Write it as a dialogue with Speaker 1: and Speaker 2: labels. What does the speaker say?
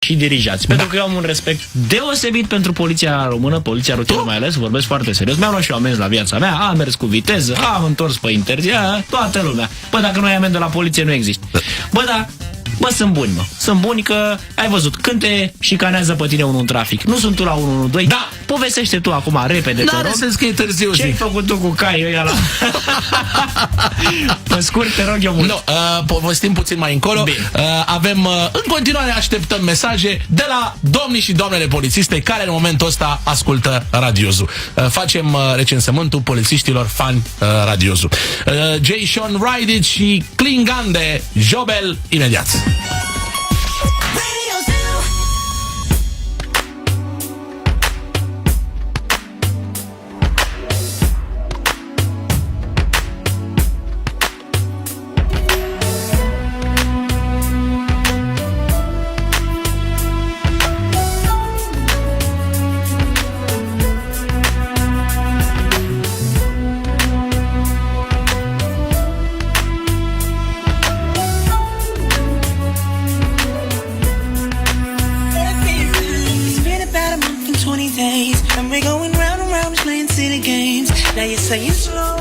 Speaker 1: și dirijați. Pentru că eu am un respect deosebit pentru poliția română, poliția rutieră mai ales, vorbesc foarte serios. Mi-am luat și eu amenzi la viața mea, am mers cu viteză, am întors pe interzia, toată lumea. Bă, dacă nu ai amendă la poliție, nu există. Bă, da, bă, sunt buni, mă. Sunt buni că, ai văzut, când te șicanează pe tine unul în trafic, nu sunt tu la 112, da, povestește tu acum repede, te rog.
Speaker 2: N-are sens că e târziu,
Speaker 1: Ce ai făcut tu cu caiul ăia la... Pe scurt, te rog eu mult.
Speaker 2: Nu, povestim puțin mai încolo. Avem, în continuare așteptăm mesaje de la domnii și doamnele polițiste care în momentul ăsta ascultă Radiozu. Facem recensământul polițiștilor fani Radiozu. Jay Sean Ride și Klingan de Jobel imediat.
Speaker 3: And we're going round and round playing silly games. Now you say it's slow